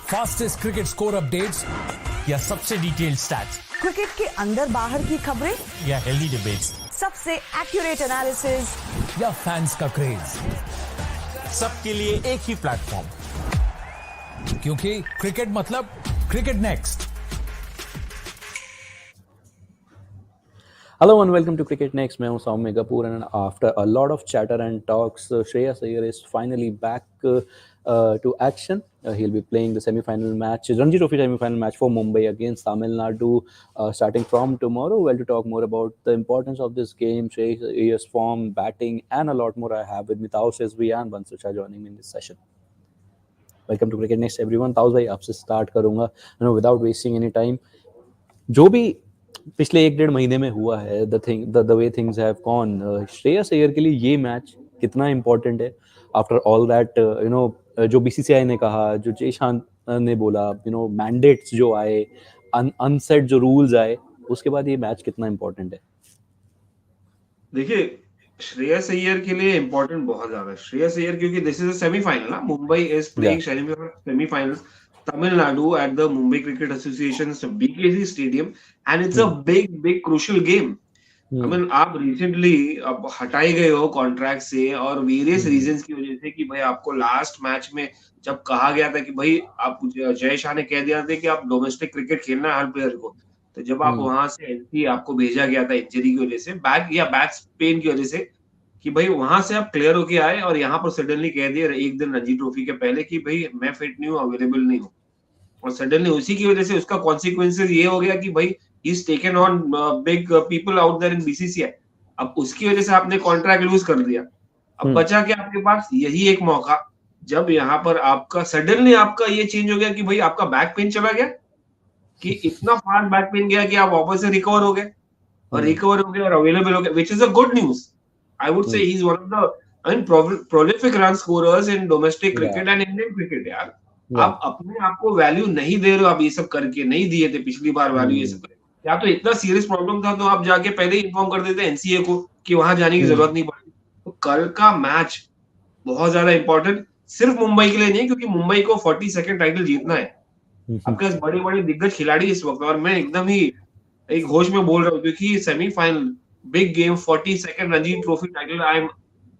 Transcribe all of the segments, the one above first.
Fastest cricket score updates या सबसे detailed stats, cricket के अंदर बाहर की खबरें या हेल्दी डिबेट्स, सबसे एक्यूरेट एनालिसिस या फैंस का क्रेज, सबके लिए एक ही प्लेटफॉर्म, क्योंकि क्रिकेट मतलब cricket next. Hello and welcome to Cricket Next. मैं हूं सौम्य Kapoor and after a lot of chatter and talks, Shreyas Iyer is finally back to action. He'll be playing the semi-final match, Ranji Trophy semi-final match for Mumbai against Tamil Nadu, starting from tomorrow. Well, to talk more about the importance of this game, Shreyas Iyer's form, batting, and a lot more, I have with me Taus Rizvi and Bansal Shah joining me in this session. Welcome to Cricket Next, everyone. Taus भाई आपसे start करूँगा, without wasting any time. जो भी पिछले 1-1.5 महीने में हुआ है, the way things have gone, Shreyas Iyer के लिए ये मैच कितना इम्पोर्टेंट है आफ्टर ऑल दैट, जो बीसीसीआई ने कहा, जो जयशान ने बोला, मैंडेट्स जो आए, अनसेट जो रूल्स आए, उसके बाद ये मैच कितना इम्पोर्टेंट है? देखिए, श्रेयस अय्यर के लिए इम्पोर्टेंट बहुत ज्यादा है. श्रेयस अय्यर क्योंकि दिस इज अ सेमीफाइनल ना, Mumbai is playing semifinals Tamil Nadu at the Mumbai Cricket Association's BKC Stadium, and it's a big crucial game. I mean, आप रिसेंटली अब हटाए गए हो कॉन्ट्रैक्ट से और वेरियस रीजंस की वजह से कि भाई आपको लास्ट मैच में जब कहा गया था कि भाई आप, जय शाह ने कह दिया था कि आप डोमेस्टिक क्रिकेट खेलना है हर प्लेयर को, तो जब आप वहां से एनसी आपको भेजा गया था इंजरी की वजह से, बैक पेन की वजह से, कि भाई वहां से आप क्लियर होके आए और यहाँ पर सडनली कह दिया एक दिन रणजी ट्रॉफी के पहले कि भाई मैं फिट नहीं हूँ, अवेलेबल नहीं हूँ, और सडनली उसी की वजह से उसका कॉन्सिक्वेंसेस ये हो गया कि भाई he is taken on big people out there in BCCI. अब उसकी वजह से आपने कॉन्ट्रैक्ट लूज कर दिया. अब बचा क्या आपके पास? यही एक मौका जब यहाँ पर आपका सडनली आपका ये चेंज हो गया कि भाई आपका बैक पेन चला गया, कि इतना फास्ट बैक पेन गया कि आप वापस से रिकवर हो गए और अवेलेबल हो गए, which is a good news. I would say he's one of the prolific run scorers in domestic cricket and Indian cricket. यार, आप अपने आप को वैल्यू नहीं दे रहे हो, आप ये सब करके नहीं दिए थे पिछली बार वैल्यू, ये सब करके. या तो इतना सीरियस प्रॉब्लम था तो आप जाके पहले ही इन्फॉर्म कर देते एनसीए को कि वहां जाने की जरूरत नहीं पड़ती. तो कल का मैच बहुत ज्यादा इंपॉर्टेंट सिर्फ मुंबई के लिए नहीं, क्योंकि मुंबई को 42nd टाइटल जीतना है. आपके पास बड़े बड़े दिग्गज खिलाड़ी इस वक्त, और मैं एकदम ही एक होश में बोल रहा हूँ क्योंकि semifinal big game, 42nd Ranji Trophy title.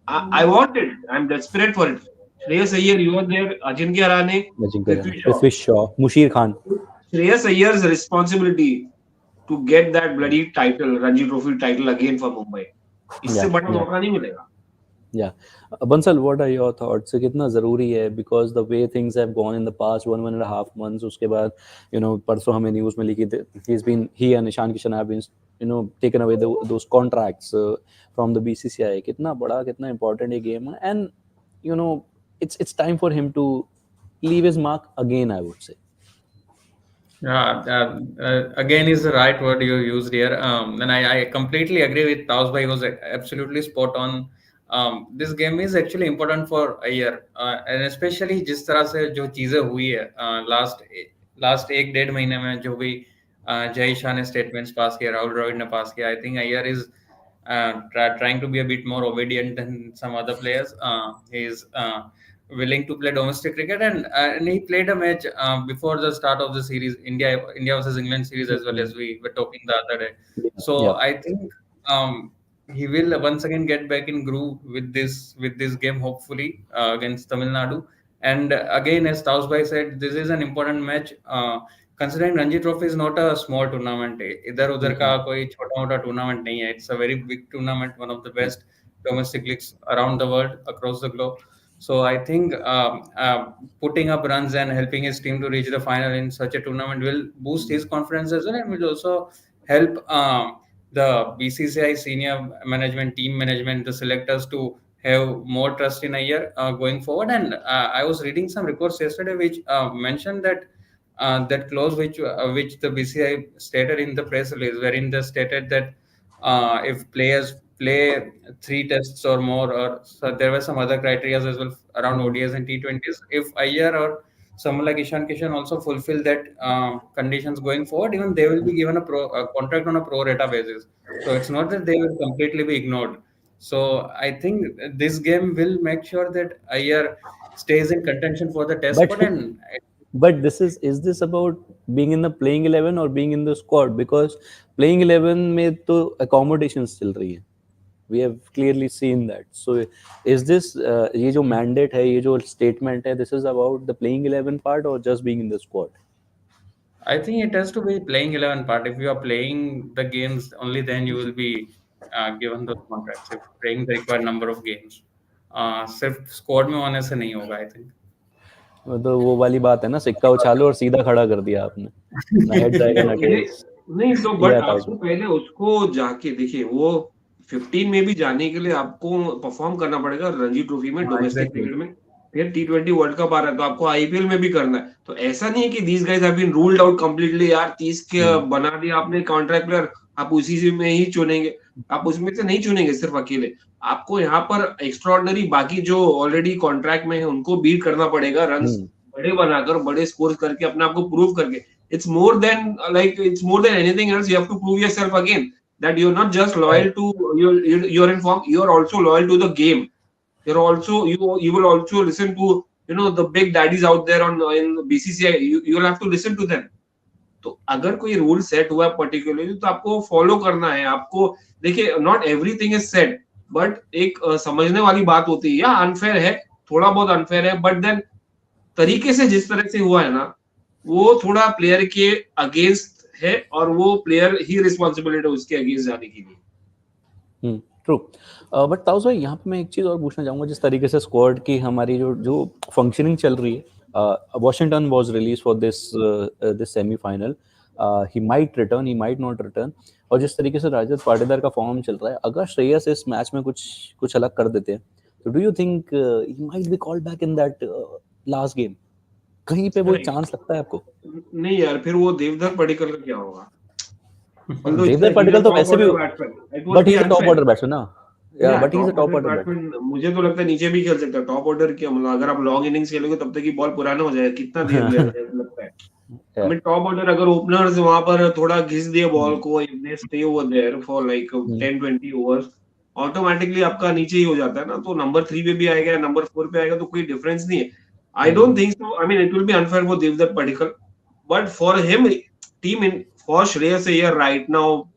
I want it. I'm desperate for it. Shreyas Iyer, you are there. Ajinkya Rahane, Prithvi Shaw, Mushir Khan. Shreyas Iyer's responsibility to get that bloody title, Ranji Trophy title again for Mumbai. इससे बड़ा मौका नहीं मिलेगा. Yeah, Bansal, what are your thoughts? कितना जरूरी है, because the way things have gone in the past 1.5 months, उसके बाद परसों हमें न्यूज़ में लिखी he and Ishan Kishan have been taken away those contracts from the BCCI. कितना बड़ा, कितना important ये game है, and it's time for him to leave his mark again, I would say. Again is the right word you used here, and I completely agree with Taus bhai. He was absolutely spot on. This game is actually important for Iyer, and especially जिस तरह से जो चीजें हुई है last 1-1.5 महीने में, जो भी जय शाह ने स्टेटमेंट्स पास किया, राहुल द्रविड़ ने पास किया, I think Iyer is trying to be a bit more obedient than some other players. He is willing to play domestic cricket, and he played a match before the start of the series, India versus England series, as well as we were talking the other day. So I think he will once again get back in groove with this game, hopefully against Tamil Nadu. And again, as Taus bhai said, this is an important match. Considering Ranji Trophy is not a small tournament, इधर उधर का कोई छोटा मोटा tournament नहीं है. It's a very big tournament, one of the best domestic leagues around the world, across the globe. So I think putting up runs and helping his team to reach the final in such a tournament will boost his confidence as well, and will also help the BCCI senior management, team management, the selectors to have more trust in Iyer going forward. And I was reading some reports yesterday which mentioned that that clause which the BCCI stated in the press release, wherein they stated that if players play 3 tests or more, or so there were some other criteria as well around ODIs and T20s. If Iyer or someone like Ishan Kishan also fulfill that conditions going forward, even they will be given a contract on a pro rata basis. So it's not that they will completely be ignored. So I think this game will make sure that Iyer stays in contention for the test spot. But is this about being in the playing 11 or being in the squad? Because playing 11 में तो accommodations चल रही है. We have clearly seen that. So is this ये जो mandate है, ये जो statement है, this is about the playing 11 part or just being in the squad? I think it has to be playing 11 part. If you are playing the games, only then you will be given those contracts. If playing the required number of games, सिर्फ squad में होने से नहीं होगा. I think. तो वो वाली बात है ना, सिक्का उछालो और सीधा खड़ा कर दिया आपने. ना हेड जाएगा ना टेल्स. नहीं तो ये बट आता है. आपको पहले उसको जाके देखिए, वो 15 में भी जाने के लिए आपको परफॉर्म करना पड़ेगा रणजी ट्रॉफी में, डोमेस्टिक Exactly. क्रिकेट में. फिर T20 वर्ल्ड कप आ रहा है तो आपको आईपीएल में भी करना है. तो ऐसा नहीं है कि these guys have been ruled out completely. यार 30 के बना दिया आपने कॉन्ट्रैक्ट प्लेयर, आप उसी से में ही चुनेंगे. आप उसमें से नहीं चुनेंगे सिर्फ अकेले. आपको यहाँ पर एक्स्ट्राऑर्डिनरी बाकी जो ऑलरेडी कॉन्ट्रैक्ट में है उनको बीट करना पड़ेगा, रन्स बड़े बनाकर, बड़े स्कोर करके, अपने आप को प्रूव करके. It's more than it's more than anything else. You have to prove yourself again that you're not just loyal to you're in form. You're also loyal to the game. You're also you will also listen to the big daddies out there on in BCCI. You'll have to listen to them. तो अगर कोई rule set हुआ particularly तो आपको follow करना है. आपको देखिए, not everything is set, but एक समझने वाली बात होती है. या अनफेयर है, थोड़ा बहुत अनफेयर है, बट देन तरीके से जिस तरह से हुआ है ना, वो थोड़ा प्लेयर के अगेंस्ट है और वो प्लेयर ही रिस्पॉन्सिबिलिटी है उसके अगेंस्ट जाने के लिए. ट्रू. बट ताऊस भाई, यहाँ पे मैं एक चीज और पूछना चाहूंगा. जिस तरीके से स्क्वाड की हमारी जो फंक्शनिंग चल रही है, Washington was release for this semifinal. He might return, he might not return. और जिस तरीके से रजत पाटीदार का फॉर्म चल रहा है, अगर श्रेयस इस मैच में कुछ अलग कर देते हैं, तो do you think he might be called back in that last game? कहीं पे वो चांस लगता है आपको? नहीं यार, फिर वो देवधर पडिक्कल का क्या होगा? देवधर पडिक्कल तो वैसे भी, but he is a top order batsman ना. या but he is a top order batsman. मुझे तो लगता है नीचे भी खेल सकता है टॉप ऑर्डर के. मतलब अगर आप लॉन्ग इनिंग्स खेलोगे तब तक की बॉल पुराना हो जाएगा. कितना देर लगता है. हमें टॉप ऑर्डर अगर ओपनर्स वहां पर थोड़ा घिस दिए बॉल को, if they stay over there for like 10-20 overs, automatically आपका नीचे ही हो जाता है ना. तो नंबर 3 पे भी आएगा, नंबर 4 पे आएगा, तो कोई डिफरेंस नहीं है. I don't think so. I mean, it will be unfair for Devdutt Padikkal, but for him, for Shreyas Iyer right now,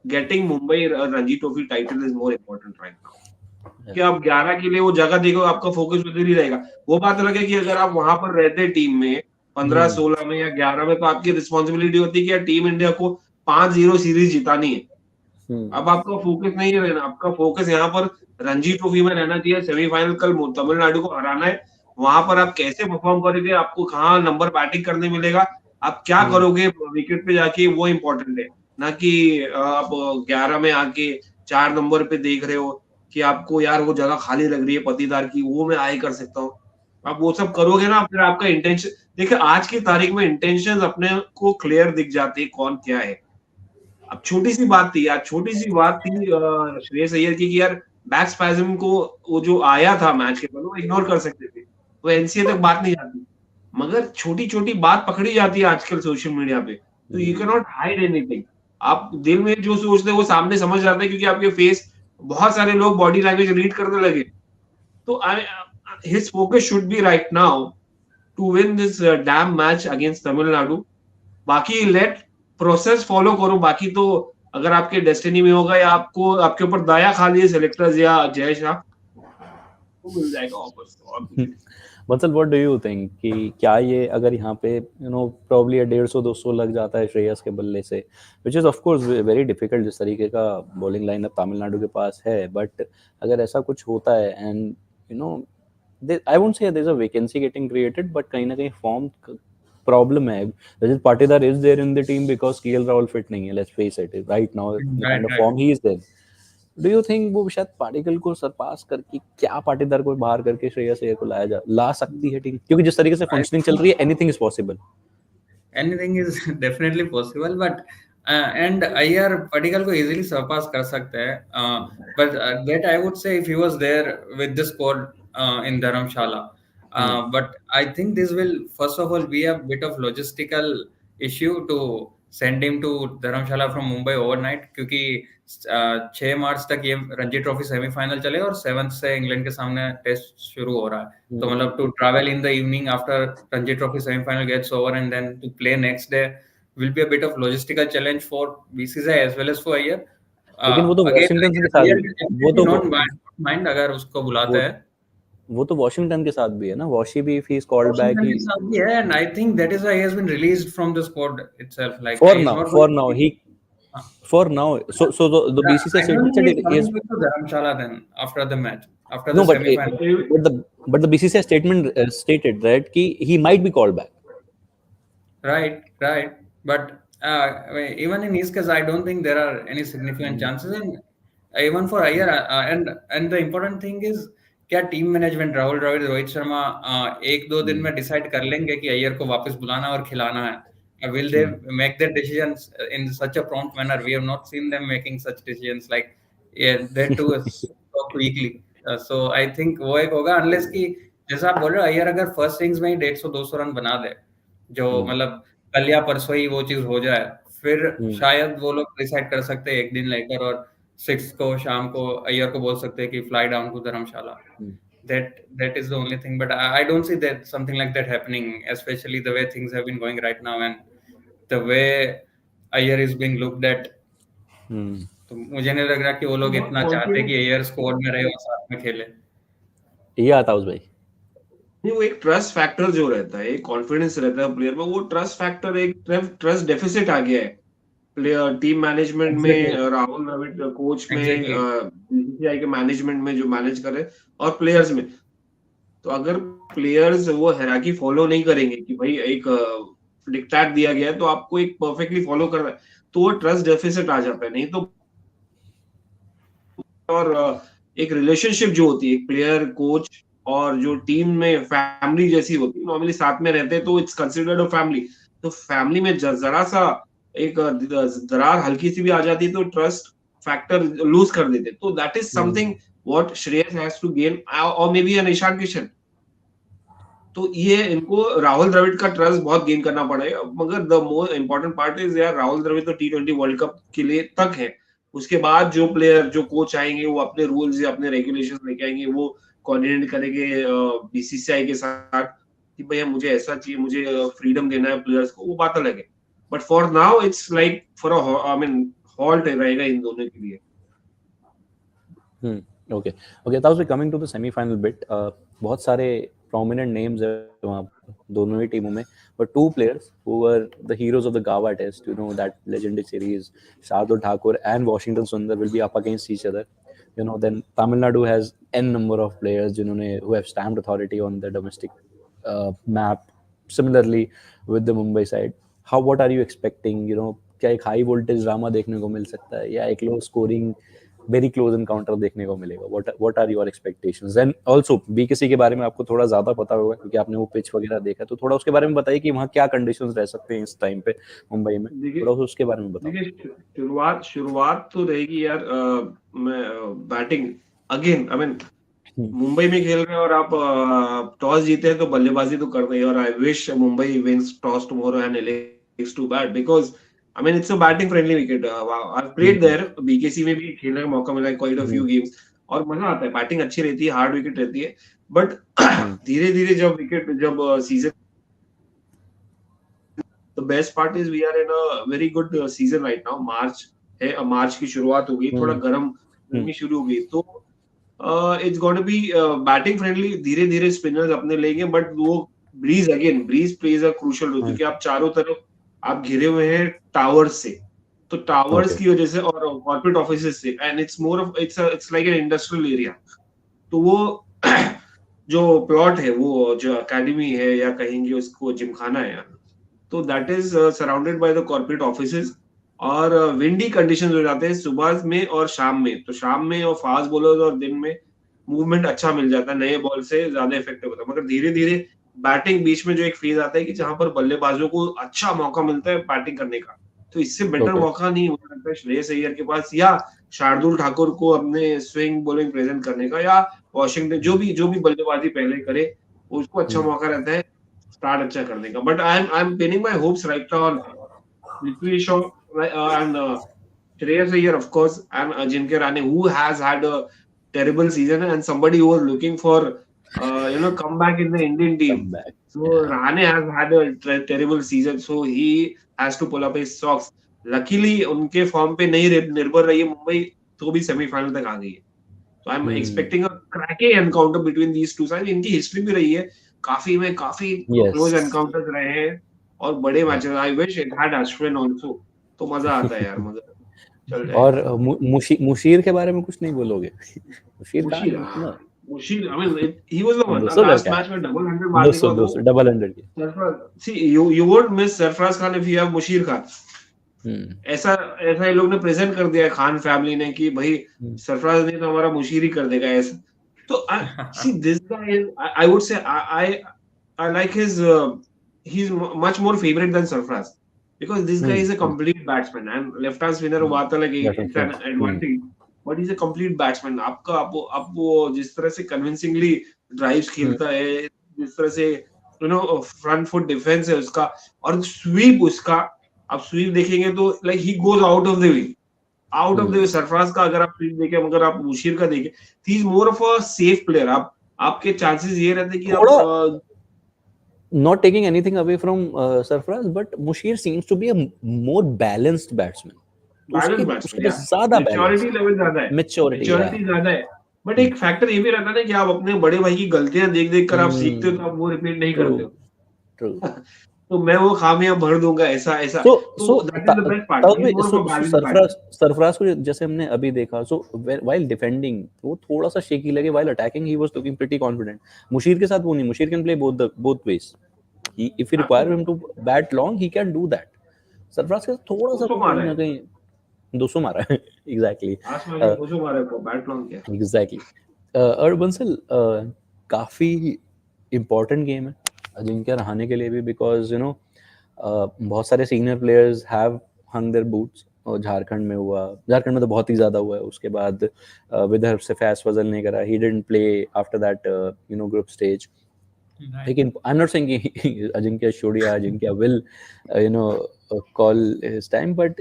getting Mumbai Ranji Trophy title is more important right now. कि आप 11 के लिए वो जगह देखो, आपका focus उधर ही रहेगा. वो बात अलग है कि अगर आप वहां पर रहते टीम में 15-16 में या 11 में, तो आपकी रिस्पॉन्सिबिलिटी होती है कि यार टीम इंडिया को 5-0 सीरीज जितानी है. अब आपका फोकस नहीं रहना. आपका फोकस यहाँ पर रणजी ट्रॉफी में रहना चाहिए. सेमीफाइनल कल तमिलनाडु को हराना है. वहां पर आप कैसे परफॉर्म करोगे, आपको कहाँ नंबर बैटिंग करने मिलेगा, आप क्या करोगे विकेट पे जाके, वो इम्पोर्टेंट है. ना कि आप 11 में आके 4 नंबर पे देख रहे हो कि आपको यार वो जगह खाली लग रही है पतीदार की, वो मैं आए कर सकता हूँ. आप वो सब करोगे ना, फिर आपका इंटेंशन देखिए, आज की तारीख में इंटेंशन अपने को क्लियर दिख जाते हैं कौन क्या है. अब छोटी सी बात थी यार, छोटी सी बात थी श्रेयस अय्यर की कि यार बैक स्पैज्म को वो जो आया था मैच के बाद, वो इग्नोर कर सकते थे, वो एनसीए तक बात नहीं जाती. मगर छोटी छोटी बात पकड़ी जाती है आजकल सोशल मीडिया पे. तो you can not hide anything. आप दिल में जो सोचते हैं वो सामने समझ जाते हैं, क्योंकि आपके फेस, बहुत सारे लोग बॉडी लैंग्वेज रीड करने लगे. तो his focus should be right now to win this damn match against Tamil Nadu. बाकी लेट प्रोसेस फॉलो करो. बाकी तो अगर आपके डेस्टिनी में होगा या आपको आपके ऊपर दाया खा लिए सेलेक्टर्स या जय शाह, तो मिल जाएगा वापस. Bansal, what do you think कि क्या ये अगर यहाँ पे प्रॉब्ली 150-200 लग जाता है श्रेयस के बल्ले से, which is of course very difficult जिस तरीके का बॉलिंग लाइनअप तमिलनाडु के पास है, बट अगर ऐसा कुछ होता है and I won't say there is a vacancy getting created, but कहीं ना कहीं फॉर्म प्रॉब्लम है. Rajat Patidar is there in the team because KL Rahul fit नहीं है. Let's face it, right now the kind of form he is there. Do you think वो शायद पाटिकल को सरपास करके, क्या पाटीदार को बाहर करके श्रेयस अय्यर को ला सकती है टीम? क्योंकि जिस तरीके से फंक्शनिंग चल रही है, anything is possible. Anything is definitely possible, but and Iyer पाटिकल को इजीली सरपास कर सकते हैं. But that I would say if he was there with the squad in Dharamsala. But I think this will first of all be a bit of logistical issue to send him to Dharamshala from Mumbai overnight, क्योंकि 6 मार्च तक ये Ranji trophy semifinal चले और 7 से England के सामने test शुरू हो रहा है, तो मतलब to travel in the evening after Ranji trophy semifinal gets over and then to play next day will be a bit of logistical challenge for BCCI as well as for Iyer. लेकिन वो तो Again, Washington के साथ वो तो not mind अगर उसको बुलाते हैं, वो तो वॉशिंगटन के साथ भी है ना, वॉशी भी if he is called back, Washington के साथ भी है, and I think that is why he has been released from the squad itself. Like for he's now, not for going now to- he for now. So the BCCI I don't statement think said he's he coming is back to Dharamshala then after the match, after no, the semi-final. but the BCCI statement stated that he might be called back. Right. But I mean, even in his case, I don't think there are any significant chances. And even for Iyer, and the important thing is, क्या team management Rahul Dravid Rohit Sharma एक दो दिन में decide कर लेंगे कि अय्यर को वापस बुलाना और खिलाना है? Will they make their decisions in such a prompt manner? We have not seen them making such decisions, like they do so quickly. So I think वो एक होगा, unless कि जैसा आप बोल रहे हो, अय्यर अगर फर्स्ट इनिंग्स में ही 150-200 रन बना दे, जो मतलब कल या परसों ही वो चीज हो जाए, फिर शायद वो लोग डिसाइड कर सकते हैं एक दिन लेकर और 6 को शाम को अय्यर को बोल सकते हैं कि fly down to Dharamsala. That is the only thing, but I don't see that something like that happening, especially the way things have been going right now and the way Iyer is being looked at. तो मुझे नहीं लग रहा कि वो लोग इतना चाहते कि अय्यर स्क्वाड में रहे और साथ में खेले. ये आता उस भाई नहीं, वो एक ट्रस्ट फैक्टर जो रहता है, एक कॉन्फिडेंस रहता है प्लेयर में, वो ट्रस्ट फैक्टर, एक ट्रस्ट डेफिसिट आ गया है प्लेयर टीम मैनेजमेंट में, राहुल द्रविड़ कोच में, बीसीसीआई के मैनेजमेंट में जो मैनेज करे और प्लेयर्स में. तो अगर प्लेयर्स वो हायरार्की फॉलो नहीं करेंगे कि भाई एक डिक्टेट दिया गया है तो आपको एक परफेक्टली फॉलो करना है, तो वो ट्रस्ट डेफिसिट आ जाता है. नहीं तो और एक रिलेशनशिप जो होती है एक प्लेयर कोच और जो टीम में फैमिली जैसी होती है, नॉर्मली साथ में रहते हैं तो इट्स कंसिडर्ड अ फैमिली. तो फैमिली में जरा सा एक दरार हल्की सी भी आ जाती है तो ट्रस्ट फैक्टर लूज कर देते. तो that is something what Shreyas has to gain, और maybe an Ishan Kishan. तो ये इनको राहुल द्रविड़ का ट्रस्ट बहुत गेन करना पड़ेगा. मगर the most important part is यार, राहुल द्रविड़ तो T20 वर्ल्ड कप के लिए तक है. उसके बाद जो प्लेयर जो कोच आएंगे वो अपने रूल्स या अपने रेगुलेशंस लेके आएंगे, वो कोऑर्डिनेट करेंगे बीसीसीआई के साथ कि भैया मुझे ऐसा चाहिए, मुझे फ्रीडम देना है प्लेयर्स को, वो बात अलग है. But for now it's like for I mean halt रहेगा इन दोनों के लिए. Okay, that was coming to the semi-final bit. बहुत सारे prominent names है वहाँ दोनों ही टीमों में, but two players who were the heroes of the Gawa Test, you know, that legendary series, Shardul Thakur and Washington Sundar will be up against each other. You know, then Tamil Nadu has n number of players जिन्होंने who have stamped authority on the domestic map. Similarly with the Mumbai side, what are you expecting? You know, क्या एक high voltage drama देखने को मिल सकता है या एक low scoring very close encounter देखने को मिलेगा? What are your expectations? And also BKC के बारे में आपको थोड़ा ज्यादा पता होगा क्योंकि आपने वो पिच वगैरह देखा, तो थोड़ा उसके बारे में बताइए कि वहाँ क्या कंडीशंस रह सकते हैं इस टाइम पे मुंबई में, थोड़ा उसके बारे में बताओ. देखिए शुरुआत तो रहेगी यार batting again. I mean Mumbai में खेल रहे हैं और आप टॉस जीते हैं तो बल्लेबाजी तो कर रहे हैं, और I wish Mumbai wins toss tomorrow and elects to bat because I mean, it's a batting friendly wicket. I've played there. BKC में भी खेलने का मौका मिला है quite a few games, और मजा आता है. बैटिंग अच्छी रहती है, हार्ड विकेट रहती है, बट धीरे धीरे जब season, the best part is we are in a very good season right now. मार्च है, मार्च की शुरुआत हो गई, थोड़ा गर्मी शुरू हो गई, तो it's going to be batting friendly. धीरे धीरे स्पिनर्स अपने लेंगे, बट वो breeze plays a crucial role, क्योंकि आप चारों तरफ आप घिरे हुए हैं टावर्स से, तो टावर्स की वजह से और कॉर्पोरेट ऑफिसेस से, and it's more of its like an industrial area. तो वो जो प्लॉट है, वो जो एकेडमी है या कहेंगे उसको जिमखाना है, तो that is surrounded by the corporate offices, और विंडी कंडीशंस हो जाते हैं सुबह में और शाम में. तो शाम में और फास्ट बॉलर्स और दिन में मूवमेंट अच्छा मिल जाता है, नए बॉल से ज्यादा इफेक्टिव होता है. मगर धीरे धीरे बैटिंग बीच में जो एक फेज आता है कि जहां पर बल्लेबाजों को अच्छा मौका मिलता है बैटिंग करने का, तो इससे बेटर मौका नहीं हो सकता है श्रेयस अय्यर के पास या शार्दुल ठाकुर को अपने स्विंग बॉलिंग प्रेजेंट करने का, या वॉशिंगटन जो भी बल्लेबाजी पहले करे उसको अच्छा मौका रहता है स्टार्ट अच्छा करने का. But I am pinning my hopes right now on Prithvi Shaw and Shreyas Iyer, of course, and Ajinkya Rahane, who has had a terrible season and somebody who was looking for comeback in the Indian team. Comeback. So Yeah. Rahane has had a terrible season, so he has to pull up his socks. Luckily उनके form पे नहीं निर्भर रही है मुंबई, तो भी semifinal तक आ गई है. So I'm expecting a cracking encounter between these two sides. इनकी हिस्ट्री भी रही है काफी Yes. क्लोज एनकाउंटर्स रहे हैं और बड़े matches. I wish it had Ashwin also, तो मजा आता है यार, मजा चल जाएगा. और मुशीर के बारे में कुछ नहीं बोलोगे? मुशीर का Mushir, I mean, he was the one. 200 Last करके match में double 100 मारने को 200 डबल 100 की. See, you won't miss Sarfaraz Khan if you have Mushir Khan. ऐसा ये लोग ने प्रेजेंट कर दिया है खान फैमिली ने कि भाई सरफराज नहीं तो हमारा मुशीर ही कर देगा ऐसा. तो see this guy is, I would say I like his he's much more favorite than Sarfaraz because this guy is a complete batsman and left hand spinner बात अलग है, it's an advantage, but he's a complete batsman. आप वो जिस तरह से convincingly drives खेलता है, जिस तरह से front foot defense है उसका और sweep उसका, आप स्वीप देखेंगे तो like he goes out of the way. Sarfaraz का अगर आप स्वीप देखें, अगर आप मुशीर का देखें, he is more of a safe player. आपके चांसेस ये रहते कि आप not taking anything away from Sarfaraz, but Mushir seems to be a more balanced batsman. ज्यादा मैच्योरिटी लेवल ज्यादा है, मैच्योरिटी ज्यादा है. बट एक फैक्टर ये भी रहता है कि आप अपने बड़े भाई की गलतियां देख कर आप सीखते हो, तो आप वो रिपीट नहीं करते हो. तो मैं वो खामियां भर दूंगा ऐसा. सरफराज को जैसे हमने अभी देखा, सो व्हाइल डिफेंडिंग वो थोड़ा सा शेकी लगे, while attacking he was looking pretty confident. Musheer के साथ वो नहीं, Musheer can play both ways. If you require him to bat long he can do that. Sarfaraz के थोड़ा सा कहीं ना कहीं 200 मारा है. एग्जैक्टली 200 मारा को बैट लॉन्ग किया. एग्जैक्टली. और बंसल काफी इंपॉर्टेंट गेम है अजिंक्य रहाणे के लिए भी, बिकॉज बहुत सारे senior players have hung their boots. और झारखंड में तो बहुत ही ज्यादा हुआ है. उसके बाद विदर्भ से फैस फजल नहीं करा, he didn't play after that group stage. लेकिन I am not saying Ajinkya should या Ajinkya will call his time, but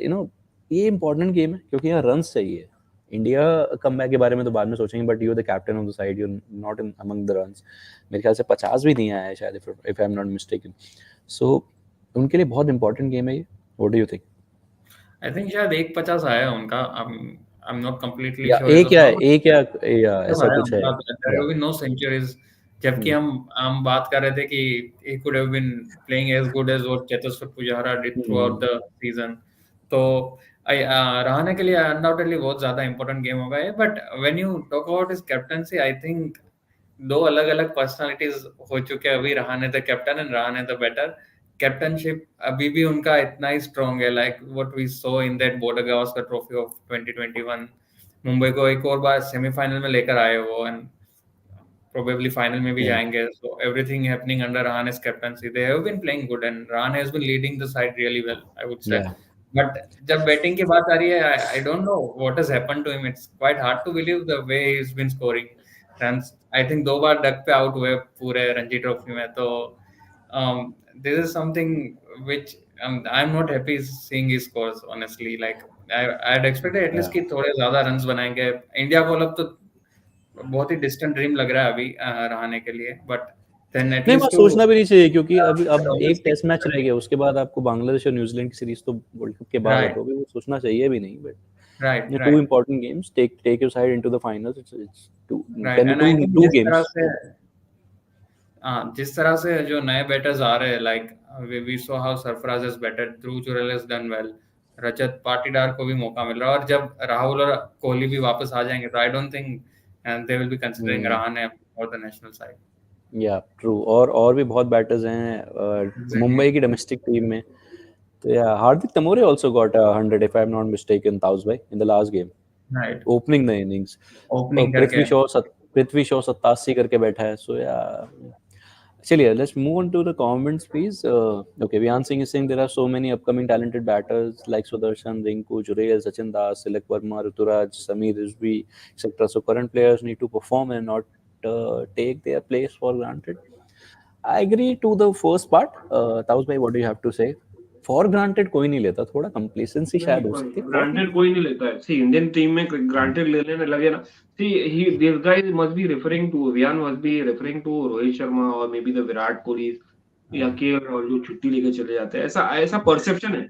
ये इंपॉर्टेंट गेम है क्योंकि यहाँ रन्स चाहिए. इंडिया कमबैक के बारे में तो बाद में सोचेंगे, but you the captain of the side, you not in among the runs. मेरे ख्याल से 50 भी नहीं आया है शायद, if I am not mistaken. So उनके लिए बहुत इंपॉर्टेंट गेम है ये. What do you think? I think शायद 150 आया है उनका. I am not completely sure. एक या ऐसा कुछ है. There have been no centuries. जबकि हम बात कर रहे थे कि he could have been playing as good as what Chetaswar Pujara did throughout the season. तो रहाणे के लिए अनडाउटेडली बहुत ज्यादा इंपॉर्टेंट गेम होगा ये. But when you talk about his captaincy, I think दो अलग अलग पर्सनालिटीज हो चुके हैं अभी. Rahane the captain and Rahane the batter. Captainship अभी भी उनका इतना ही स्ट्रॉन्ग है, like what we saw in that Border Gavaskar trophy of 2021. Mumbai को एक और बार सेमीफाइनल में लेकर आए वो, एंड probably final में भी जाएंगे. So everything happening under Rahane's captaincy. They have been playing good and Rahane has been leading the side really well, I would say. But जब बैटिंग की बात आ रही है, I don't know what has happened to him. It's quite hard to believe the way he's been scoring runs. I think 2 bar duck पे out हुए पूरे Ranji trophy में. तो this is something which I'm not happy seeing his scores, honestly. Like I had expected at least कि थोड़े ज्यादा runs बनाएंगे. India को अब तो बहुत ही डिस्टेंट ड्रीम लग रहा है अभी रहाणे के लिए. बट देन एट लीस्ट सोचना भी नहीं चाहिए क्योंकि अब एक टेस्ट मैच रह गया, उसके बाद आपको बांग्लादेश और न्यूजीलैंड की सीरीज तो वर्ल्ड कप के बाद है, तो वो सोचना चाहिए भी नहीं. But right, two important games, take your side into the finals. It's two games. जिस तरह से जो नए बैटर्स आ रहे हैं, like we saw how Sarfaraz has batted, Dhruv Jurel has done well, Rajat Patidar को भी मौका मिल रहा है. और जब राहुल और कोहली भी वापस आ जाएंगे तो आई don't think and they will be considering Rahane for the national side. Yeah, true. और भी बहुत बैटर्स हैं मुंबई की डोमेस्टिक टीम में. तो yeah, Hardik Tamore also got 100 if I am not mistaken, Taus bhai, in the last game. Right. Opening the innings. Prithvi Shaw 87 करके बैठा है. So yeah. चलिए, let's move on to the comments, please. Okay, Vian Singh is saying there are so many upcoming talented batters like Sudarshan, Rinku, Jurel, Sachin Das, Tilak Verma, Ruturaj, Sameer Rizvi, etc. So current players need to perform and not take their place for granted. I agree to the first part. Taus bhai, what do you have to say? For granted कोई नहीं लेता, थोड़ा complacency शायद हो सकती है। Granted कोई नहीं लेता है। सी इंडियन टीम में ग्रांटेड ले लेने लगे ना, see he this guy must be referring to, वियान must be referring to Rohit Sharma और maybe the Virat Kohli या केएल राहुल जो छुट्टी लेके चले जाते हैं, ऐसा ऐसा परसेप्शन है,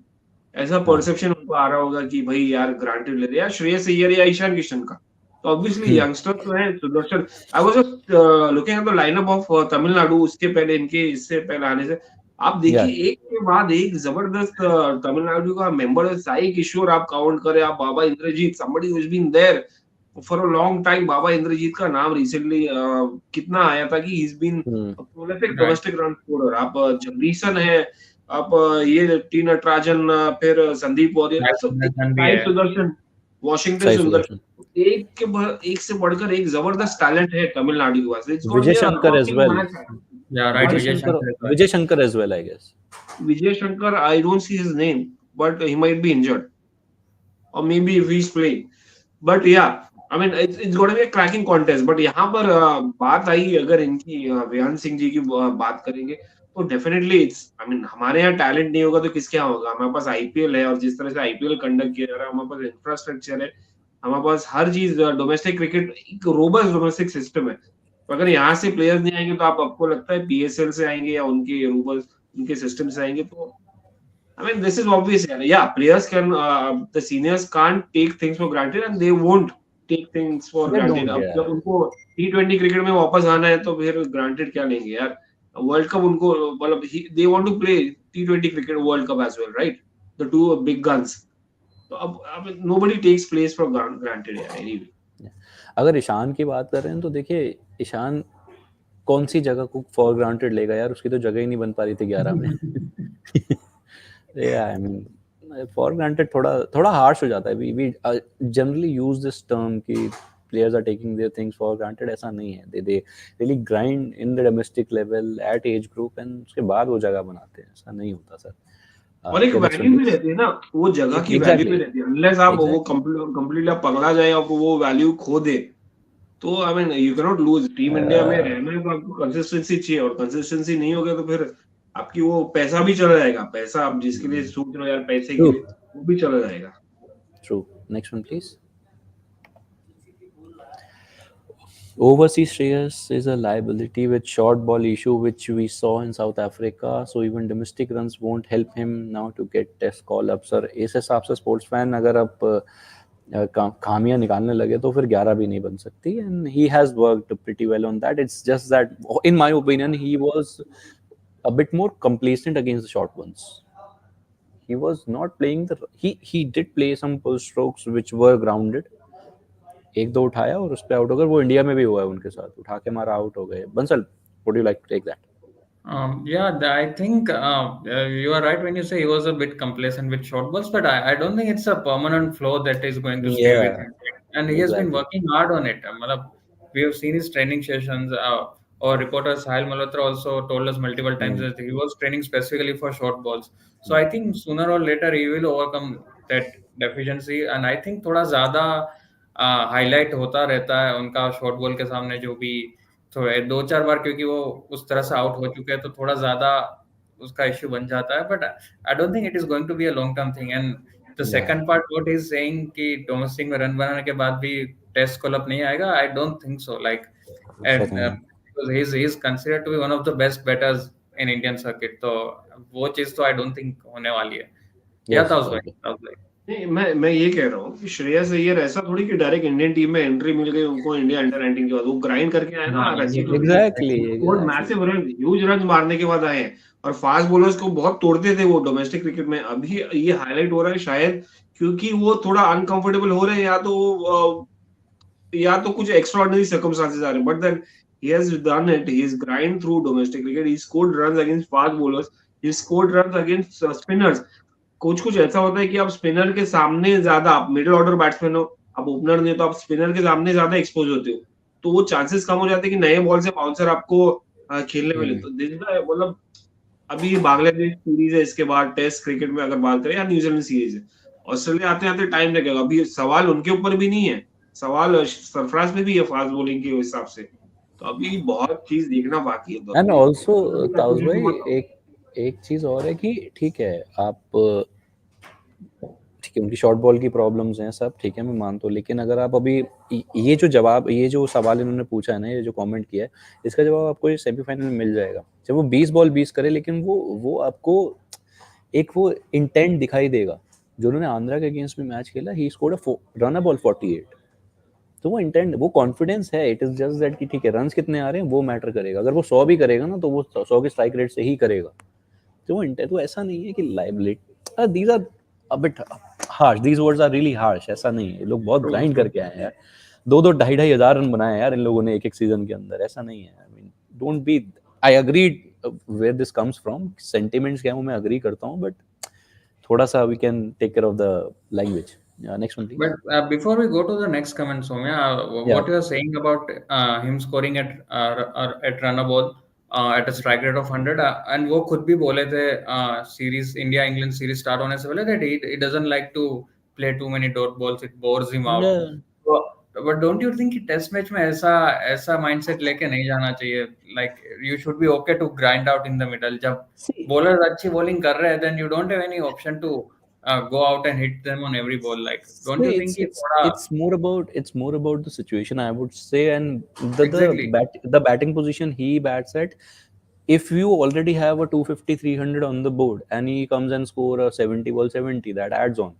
ऐसा परसेप्शन उनको आ रहा होगा कि भाई यार ग्रांटेड ले रहे या श्रेयस अय्यर या ईशान किशन का। तो ऑब्वियसली यंगस्टर्स तो है, Sudarshan. I was just looking at the lineup of Tamil Nadu, उसके पहले इनके, इससे पहले आने से आप देखिए एक के बाद एक जबरदस्त तमिलनाडु का मेंबर, साई किशोर आप काउंट करें, आप बाबा Indrajit, somebody who's been there for a long time। बाबा इंद्रजीत का नाम रिसेंटली कितना आया था कि he's been a prolific domestic run scorer। आप जगदीशन है, आप ये टी नटराजन, फिर संदीप वॉरियर, साई सुदर्शन, वॉशिंगटन सुंदर, एक से बढ़कर एक जबरदस्त टैलेंट है तमिलनाडु के पास। Vijay Shankar as well. Yeah, right. Vijay Shankar as well, I guess. Vijay Shankar, I don't see his name, but he might be injured, or maybe if he's playing. But yeah, I mean it's going to be a cracking contest. But यहाँ पर बात आई अगर इनकी विहान सिंह जी की बात करेंगे तो definitely it's, I mean हमारे यहाँ टैलेंट नहीं होगा तो किसके यहाँ होगा। हमारे पास आईपीएल है और जिस तरह से आईपीएल कंडक्ट किया जा रहा है, हमारे पास इंफ्रास्ट्रक्चर है, हमारे पास हर चीज, डोमेस्टिक क्रिकेट एक रोबस्ट डोमेस्टिक सिस्टम है। तो अगर यहाँ से प्लेयर्स नहीं आएंगे तो आपको लगता है पीएसएल से आएंगे या उनके रोबस्ट उनके सिस्टम से आएंगे? तो I mean, this is obvious. Yeah, players can, the seniors can't take things for granted and they won't take things for granted. अब जब उनको T20 क्रिकेट में वापस आना है तो फिर granted क्या लेंगे यार? वर्ल्ड कप उनको, मतलब they want to play T20 cricket World Cup as well, right? The two big guns. तो अब I mean, nobody takes place for granted यार anyway. अगर ईशान की बात कर रहे हैं तो देखिए ईशान कौन सी जगह को फॉर ग्रांटेड लेगा यार, उसकी तो जगह ही नहीं बन पा रही थी 11 में। Yeah, I mean, for granted थोड़ा harsh हो जाता है। We generally use this term कि players are taking their things for granted, ऐसा नहीं है। They really grind in the domestic level at age group and उसके बाद वो जगह बनाते हैं, ऐसा नहीं होता सर। और एक वैल्यू भी रहती है ना, वो जगह की वैल्यू भी रहती है। अनलेस आप वो कंप्लीटली पकड़ा जाए, आपको वो वैल्यू खो दे, तो I mean you can not lose. Team India में रहना है तो आपको कंसिस्टेंसी चाहिए, और कंसिस्टेंसी नहीं होगा तो फिर आपकी वो पैसा भी चला जाएगा। पैसा आप जिसके लिए सोच रहे हो यार, पैसे के लिए, वो भी चला जाएगा। True. Next one, please. Overseas Shreyas is a liability with short ball issue, which we saw in South Africa. So even domestic runs won't help him now to get test call up. Sir, इस हिसाब से sports fan अगर आप खामियां निकालने लगे तो फिर 11 भी नहीं बन सकती। And he has worked pretty well on that. It's just that, in my opinion, he was a bit more complacent against the short ones. He was not playing he did play some pull strokes which were grounded. एक दो उठाया और उस पे out हो गए। वो India में भी हुआ है उनके साथ, उठा के मारा, आउट हो गए। Bansal, would you like to take that? Yeah, I think you are right when you say he was a bit complacent with short balls, but I don't think it's a permanent flow that is going to stay with him. And he has been working hard on it. We have seen his training sessions. Our reporter Sahil Malhotra also told us multiple times that he was training specifically for short balls. So I think sooner or later he will overcome that deficiency. And I think थोड़ा ज़्यादा highlight होता रहता है उनका short ball के सामने, जो भी थोड़े 2-4 बार, क्योंकि वो उस तरह से आउट हो चुके हैं तो थोड़ा ज़्यादा उसका इश्यू बन जाता है। But I don't think it is going to be a long term thing. And the second part what is saying कि डोमेस्टिक में रन बनाने के बाद भी टेस्ट कॉल अप नहीं आएगा, I don't think so. Like because he is considered to be one of the best batters in Indian circuit, तो वो चीज तो आई डोंट थिंक होने वाली है। क्या था उसमें? नहीं, मैं ये कह रहा हूँ कि श्रेयस अय्यर ऐसा थोड़ी कि डायरेक्ट इंडियन टीम में एंट्री मिल गई उनको इंडिया अंडर 19 के बाद। वो ग्राइंड करके आए ना, exactly massive run, huge run मारने के बाद आए हैं, और फास्ट बॉलर्स को बहुत तोड़ते थे वो डोमेस्टिक क्रिकेट में। अभी ये हाईलाइट हो रहा है शायद क्योंकि वो थोड़ा अनकंफर्टेबल हो रहे हैं, या तो कुछ एक्स्ट्राऑर्डिनरी सर्कमस्टेंसेस आ रहे हैं। But then he has done it. He is grind through domestic cricket. He scored runs against fast bowlers. He scored runs against spinners. कुछ ऐसा होता है कि आप स्पिनर के सामने ज्यादा, आप मिडिल ऑर्डर बैट्समैन हो, आप ओपनर नहीं, तो आप स्पिनर के सामने ज्यादा एक्सपोज होते हो, तो वो चांसेस कम हो जाते हैं कि नए बॉल से बाउंसर आपको खेलने मिले। तो मतलब अभी बांग्लादेश सीरीज है, इसके बाद टेस्ट क्रिकेट में अगर बात करें, या न्यूजीलैंड सीरीज है, ऑस्ट्रेलिया आते आते टाइम लगेगा। अभी सवाल उनके ऊपर भी नहीं है, सवाल सरफराज में भी है फास्ट बॉलिंग के हिसाब से। तो अभी बहुत चीज देखना बाकी है। एंड आल्सो ताउस भाई एक चीज और है कि ठीक है आप ठीक है उनकी शॉर्ट बॉल की प्रॉब्लम्स हैं सब ठीक है मैं मानता हूँ, लेकिन अगर आप अभी ये जो सवाल इन्होंने पूछा है ना, ये जो कमेंट किया है, इसका जवाब आपको ये सेमीफाइनल में मिल जाएगा। जब वो 20 बॉल 20 करे, लेकिन वो आपको एक वो इंटेंट दिखाई देगा। जो उन्होंने आंध्रा के अगेंस्ट में मैच खेला, he scored a run ball 48, तो वो इंटेंट, वो कॉन्फिडेंस है। इट इज जस्ट दैट कि ठीक है रन्स कितने आ रहे हैं वो मैटर करेगा। अगर वो 100 भी करेगा ना, तो वो 100 के स्ट्राइक रेट से ही करेगा। तो वो इंटेंट, तो ऐसा नहीं है कि liability, these are a bit harsh, these words are really harsh. ऐसा नहीं है, ये लोग बहुत ग्राइंड करके आए हैं यार। 2-2 ढाई हजार रन बनाए यार इन लोगों ने एक सीजन के अंदर। ऐसा नहीं है, I mean don't be, I agree where this comes from, sentiments क्या है वो मैं अग्री करता हूँ, बट थोड़ा सा we can take care of the language. Next one please. But before we go to the next comment, Soumya, what you are saying about him scoring at run a ball at a strike rate of 100, and वो खुद भी बोले थे series India England series start होने से पहले that he doesn't like to play too many dot balls, it bores him out. But don't you think कि test match में ऐसा माइंडसेट लेके नहीं जाना चाहिए? Like you should be okay to grind out in the middle. जब bowlers अच्छी bowling कर रहे हैं, then you don't have any option to go out and hit them on every ball. Like, don't you think it's more about the situation, I would say, and Exactly. the batting position he bats at. If you already have a 250 300 on the board and he comes and score a 70 ball 70, that adds on.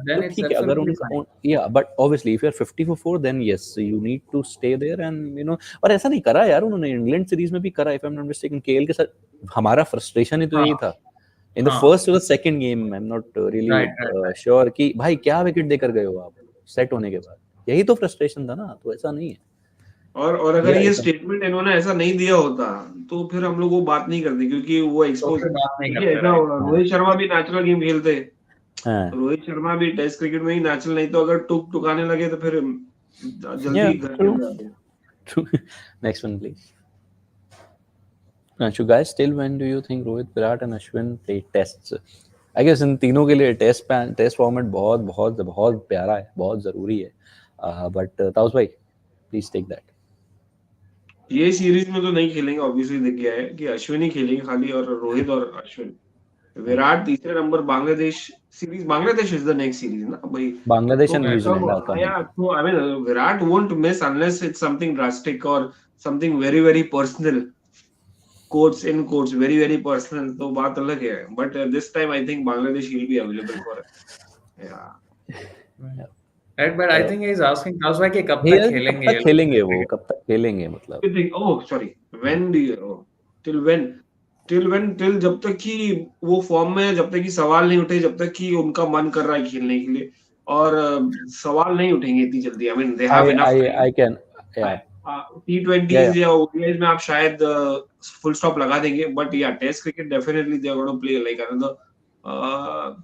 Then तो it's ठीक है, अगर absolutely fine. yeah, but obviously if you're 50 for 4, then yes, you need to stay there and you know. और ऐसा नहीं करा यार उन्होंने, इंग्लैंड सीरीज में भी करा, if I'm not mistaken, KL के साथ हमारा फ्रस्ट्रेशन ही तो यही था। In the first or the second game, I'm not really sure कि भाई क्या विकेट देकर गए हो आप सेट होने के बाद, यही तो फ्रस्ट्रेशन था ना। तो ऐसा नहीं है। और अगर ये स्टेटमेंट इन्होंने ऐसा नहीं दिया होता तो फिर हम लोग वो बात नहीं करते, क्योंकि वो एक्सपोज ऐसा होगा। रोहित शर्मा भी नेचुरल गेम खेलते, रोहित शर्मा भी टेस्ट क्रिकेट में ही नेचुरल, नहीं तो अगर टुकाने लगे तो फिर जल्दी घर चले जाते। Next one please. So guys, till when do you think Rohit, Virat and Ashwin play tests? I guess इन तीनों के लिए टेस्ट फॉर्मेट बहुत बहुत बहुत प्यारा है, बहुत जरूरी है। बट ताउस भाई प्लीज टेक दैट। ये सीरीज में तो नहीं खेलेंगे, ऑब्वियसली दिख गया है कि अश्विन ही खेलेंगे खाली, और रोहित और अश्विन। विराट तीसरे number, Bangladesh series, Bangladesh is the next series ना भाई, बांग्लादेश एंड न्यूजीलैंड आता है। तो I mean Virat won't miss unless it's something drastic और something very very personal, quotes in quotes, very very personal, तो बात अलग है। But this time I think Bangladesh will be available for it. Yeah. Right, but I think he's asking Taus bhai कि कब तक खेलेंगे? कब तक खेलेंगे वो, कब तक खेलेंगे मतलब? You think, oh sorry, when do you, till when? Till जब तक कि वो फॉर्म में, जब तक कि सवाल नहीं उठे, जब तक कि उनका मन कर रहा है खेलने के लिए, और सवाल नहीं उठेंगे इतनी जल्दी। I mean they have enough time. I can, yeah. T20s या ODIs में आप शायद फुल स्टॉप लगा देंगे, but yeah test cricket definitely they are gonna play like another.